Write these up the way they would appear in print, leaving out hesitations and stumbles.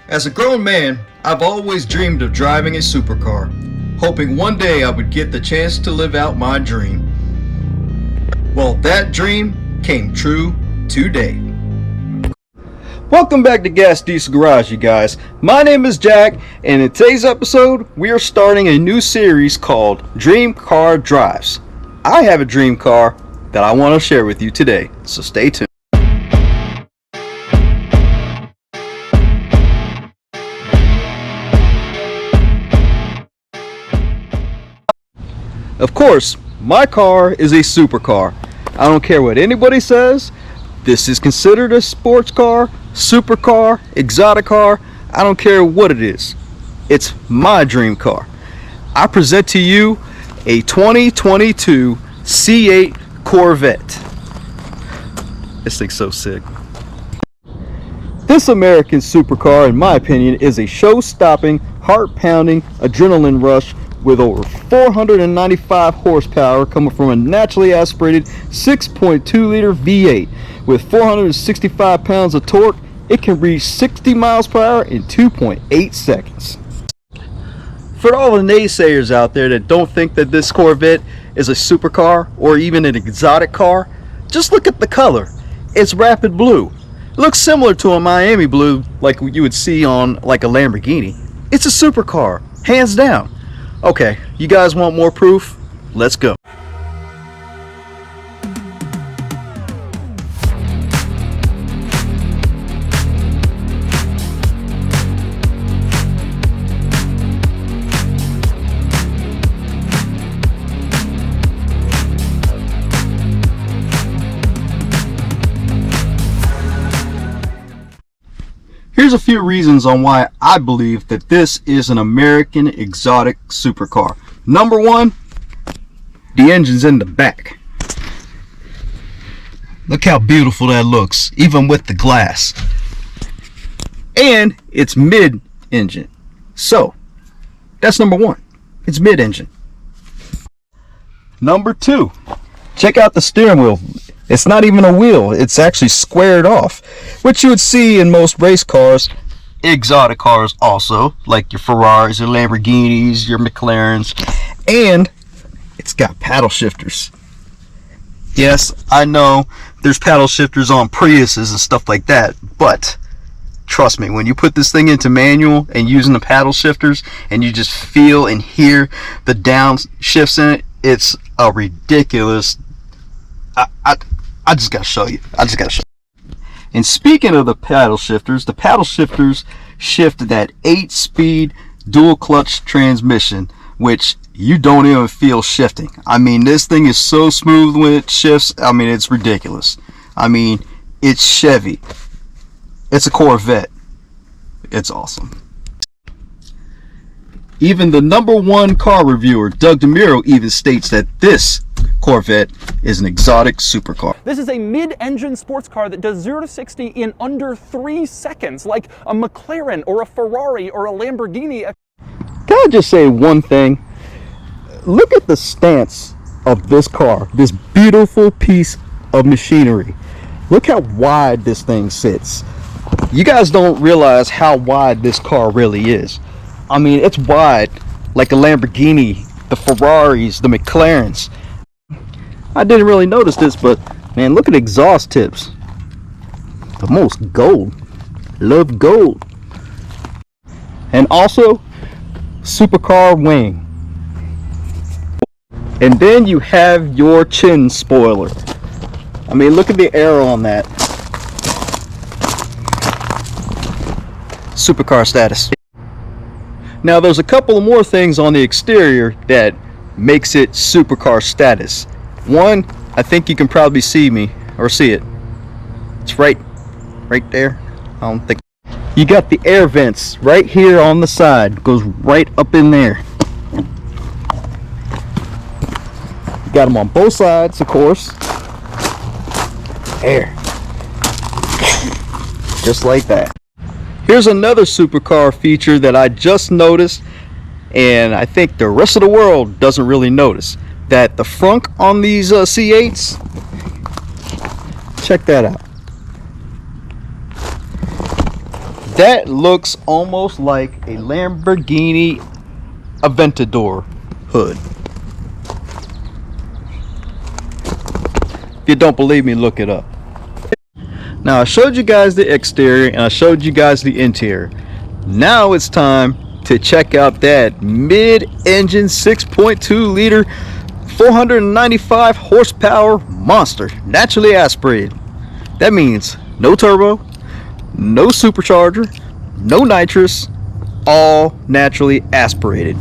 As a grown man, I've always dreamed of driving a supercar, hoping one day I would get the chance to live out my dream. Well, that dream came true today. Welcome back to GasDiesel Garage, you guys. My name is Jack, and in today's episode, we are starting a new series called Dream Car Drives. I have a dream car that I want to share with you today, so stay tuned. Of course, my car is a supercar. I don't care what anybody says. This is considered a sports car, supercar, exotic car. I don't care what it is. It's my dream car. I present to you a 2022 C8 Corvette. This thing's so sick. This American supercar, in my opinion, is a show-stopping, heart-pounding adrenaline rush with over 495 horsepower coming from a naturally aspirated 6.2 liter V8 with 465 pounds of torque. It can reach 60 miles per hour in 2.8 seconds. For all the naysayers out there that don't think that this Corvette is a supercar or even an exotic car, just look at the color. It's rapid blue. It looks similar to a Miami blue like you would see on like a Lamborghini. It's a supercar, hands down. Okay, you guys want more proof? Let's go. Here's a few reasons on why I believe that this is an American exotic supercar. Number one, the engine's in the back. Look how beautiful that looks, even with the glass. And it's mid-engine. So, that's number one. It's mid-engine. Number two, check out the steering wheel. It's not even a wheel, it's actually squared off, which you would see in most race cars, exotic cars also, like your Ferraris, your Lamborghinis, your McLarens, and it's got paddle shifters. Yes, I know there's paddle shifters on Priuses and stuff like that, but trust me, when you put this thing into manual and using the paddle shifters and you just feel and hear the downshifts in it, it's a ridiculous. I just gotta show you. And speaking of the paddle shifters shift that 8-speed dual clutch transmission, which you don't even feel shifting. I mean, this thing is so smooth when it shifts. I mean, it's ridiculous. I mean, it's Chevy. It's a Corvette. It's awesome. Even the #1 car reviewer, Doug DeMuro, even states that this Corvette is an exotic supercar. This is a mid-engine sports car that does 0 to 60 in under 3 seconds, like a McLaren or a Ferrari or a Lamborghini. Can I just say one thing? Look at the stance of this car, this beautiful piece of machinery. Look how wide this thing sits. You guys don't realize how wide this car really is. I mean, it's wide like a Lamborghini, the Ferraris, the McLarens. I didn't really notice this, but man, look at exhaust tips. The most gold. Love gold. And also, supercar wing. And then you have your chin spoiler. I mean, look at the arrow on that. Supercar status. Now there's a couple of more things on the exterior that makes it supercar status. One, I think you can probably see it. It's right there. I don't think. You got the air vents right here on the side. Goes right up in there. You got them on both sides, of course. Air. Just like that. Here's another supercar feature that I just noticed, and I think the rest of the world doesn't really notice. That the frunk on these C8s, check that out. That looks almost like a Lamborghini Aventador hood. If you don't believe me, look it up. Now I showed you guys the exterior and I showed you guys the interior. Now it's time to check out that mid-engine 6.2 liter 495 horsepower monster, naturally aspirated. That means no turbo, no supercharger, no nitrous, all naturally aspirated.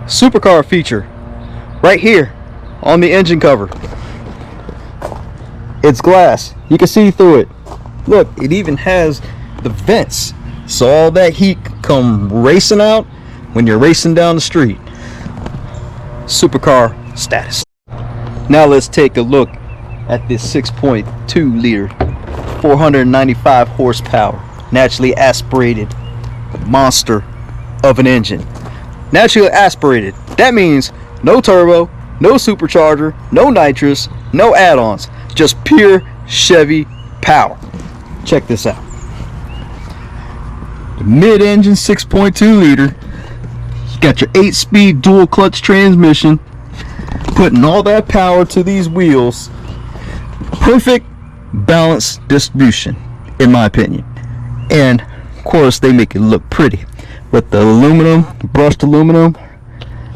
Supercar feature right here on the engine cover. It's glass, you can see through it. Look, it even has the vents, so all that heat can come racing out when you're racing down the street. Supercar status. Now let's take a look at this 6.2 liter 495 horsepower naturally aspirated monster of an engine. Naturally aspirated, that means no turbo, no supercharger, no nitrous, no add-ons, just pure Chevy power. Check this out. The mid-engine 6.2 liter, you got your 8-speed dual clutch transmission, putting all that power to these wheels. Perfect balanced distribution, in my opinion. And of course they make it look pretty with the aluminum, brushed aluminum.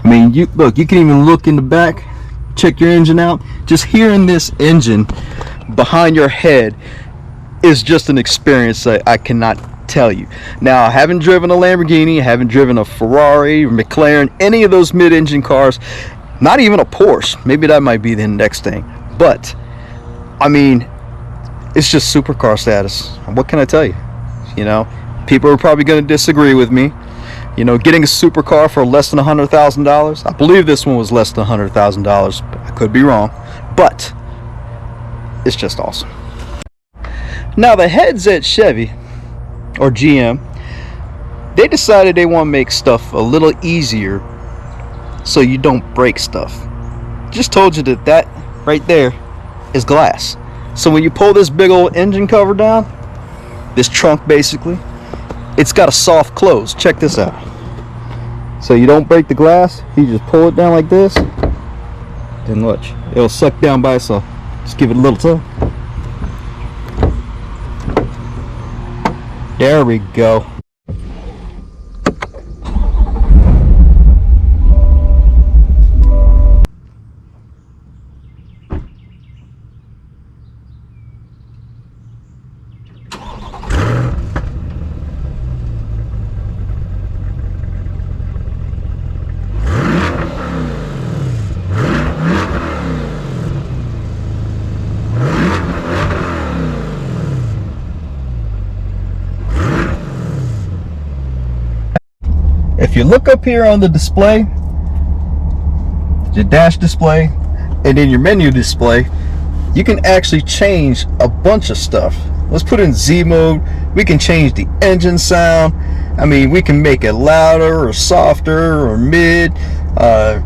I mean, you look, you can even look in the back, check your engine out. Just hearing this engine behind your head is just an experience that I cannot tell you. Now, I haven't driven a Lamborghini, I haven't driven a Ferrari or McLaren, any of those mid-engine cars, not even a Porsche. Maybe that might be the next thing. But I mean, it's just supercar status. What can I tell you? You know, people are probably going to disagree with me. You know, getting a supercar for less than $100,000. I believe this one was less than $100,000. I could be wrong, but it's just awesome. Now the heads at Chevy or GM, they decided they want to make stuff a little easier so you don't break stuff. Just told you that that right there is glass. So when you pull this big old engine cover down, this trunk basically, it's got a soft close. Check this out. So you don't break the glass, you just pull it down like this, then watch, it'll suck down by itself. Just give it a little tug. There we go. If you look up here on the display, your dash display, and then your menu display, you can actually change a bunch of stuff. Let's put in Z mode. We can change the engine sound. I mean, we can make it louder or softer or mid. I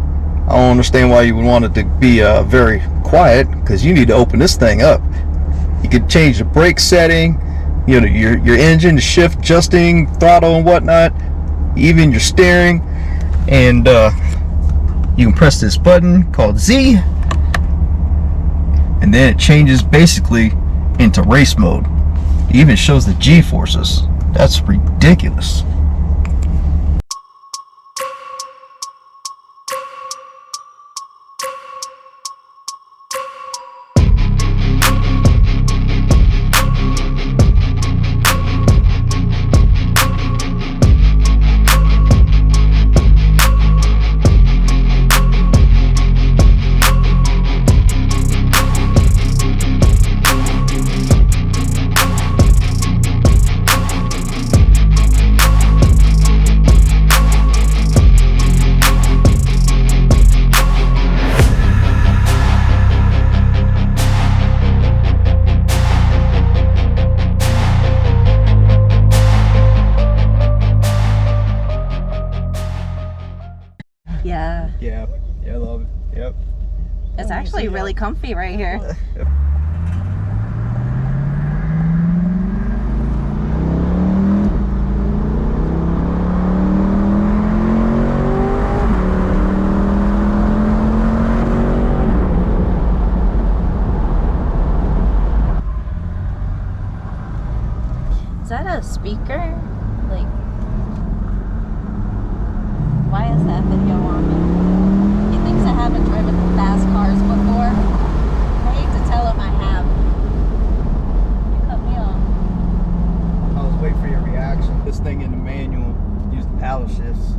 don't understand why you would want it to be very quiet, because you need to open this thing up. You could change the brake setting, you know, your engine, shift adjusting, throttle and whatnot, even your steering, and you can press this button called Z, and then it changes basically into race mode. It even shows the G-forces. That's ridiculous. Yeah, I love it. Yep. It's actually really comfy right here. speaker? Like, why is that video on me? He thinks I haven't driven fast cars before. I hate to tell him I have. You cut me off. I was waiting for your reaction. This thing in the manual used paddle shifts.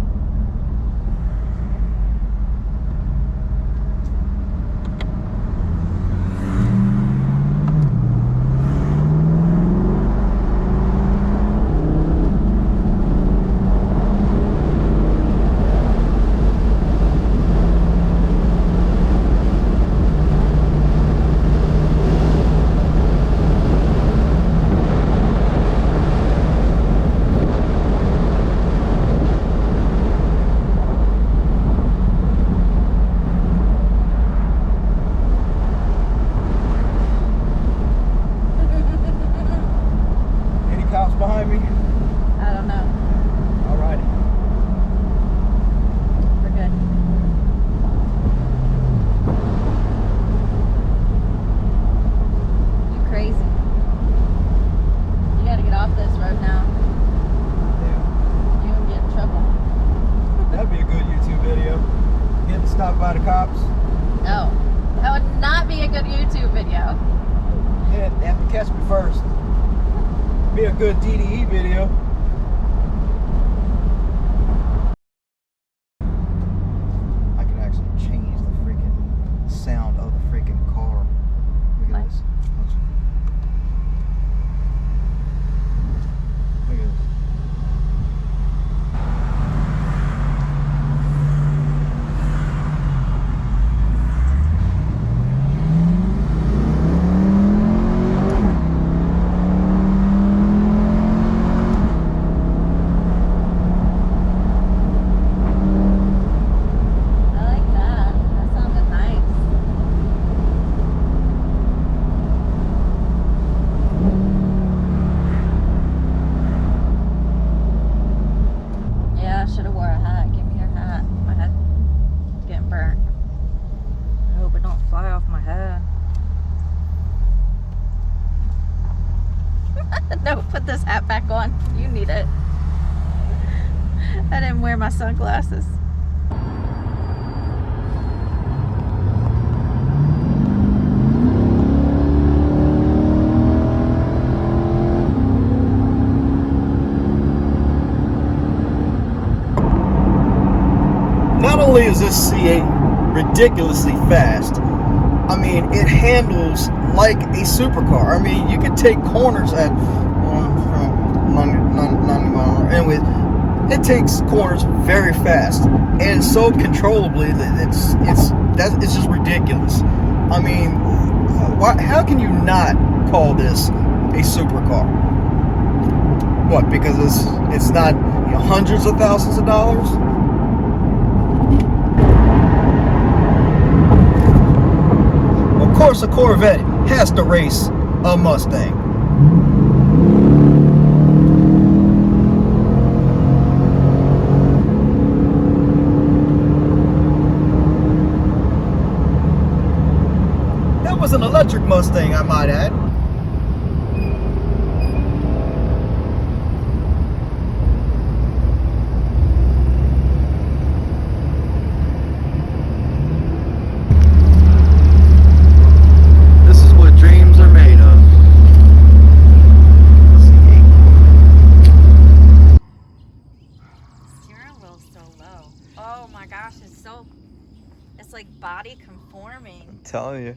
Behind me? I don't know. Alrighty. We're good. You crazy. You gotta get off this road now. Yeah. You gonna get in trouble. That'd be a good YouTube video. Getting stopped by the cops. No. That would not be a good YouTube video. Yeah, they have to catch me first. Be a good DDE video. I can actually change the freaking sound of the freaking car. Look at this. Look at this. No, put this hat back on. You need it. I didn't wear my sunglasses. Not only is this C8 ridiculously fast, I mean, it handles like a supercar. I mean, you can take corners at 90 miles an hour. Anyway, it takes corners very fast and so controllably that it's just ridiculous. I mean, how can you not call this a supercar? What? Because it's not hundreds of thousands of dollars? Of course, a Corvette has to race a Mustang. That was an electric Mustang, I might add. It's like body conforming. I'm telling you.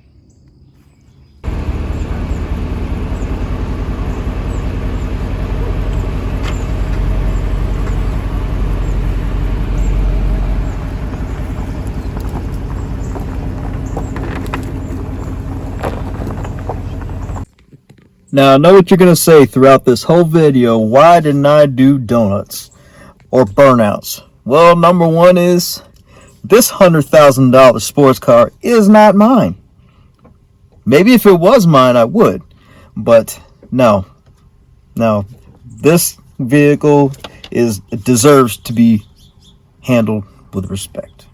Now, I know what you're going to say throughout this whole video. Why didn't I do donuts or burnouts? Well, number one is this $100,000 sports car is not mine. Maybe if it was mine, I would. But no. This vehicle deserves to be handled with respect.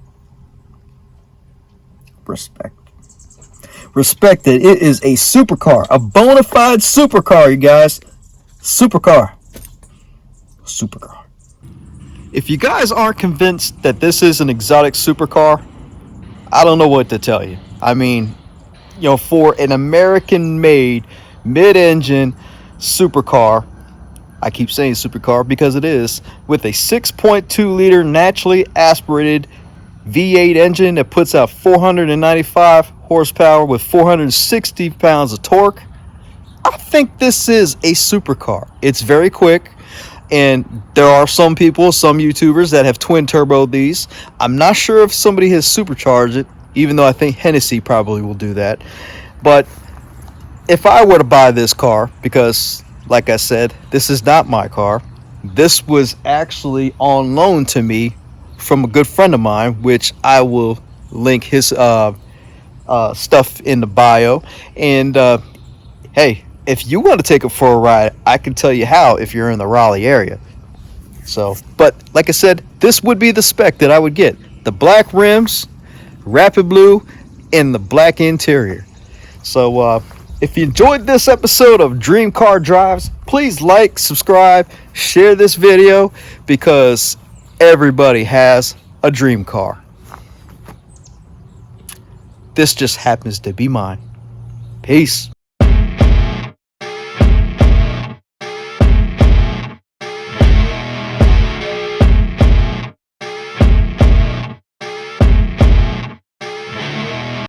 Respect that it is a supercar, a bona fide supercar, you guys. Supercar. supercar. If you guys aren't convinced that this is an exotic supercar, I don't know what to tell you. I mean, you know, for an American-made mid-engine supercar, I keep saying supercar because it is, with a 6.2 liter naturally aspirated V8 engine that puts out 495 horsepower with 460 pounds of torque, I think this is a supercar. It's very quick, and there are some people, some YouTubers that have twin turboed these. I'm not sure if somebody has supercharged it, even though I think Hennessy probably will do that. But if I were to buy this car, because like I said, this is not my car, this was actually on loan to me from a good friend of mine, which I will link his stuff in the bio. And hey, if you want to take it for a ride, I can tell you how if you're in the Raleigh area. So, but like I said, this would be the spec that I would get: the black rims, rapid blue, and the black interior. So if you enjoyed this episode of Dream Car Drives, please like, subscribe, share this video, because everybody has a dream car. This just happens to be mine. Peace.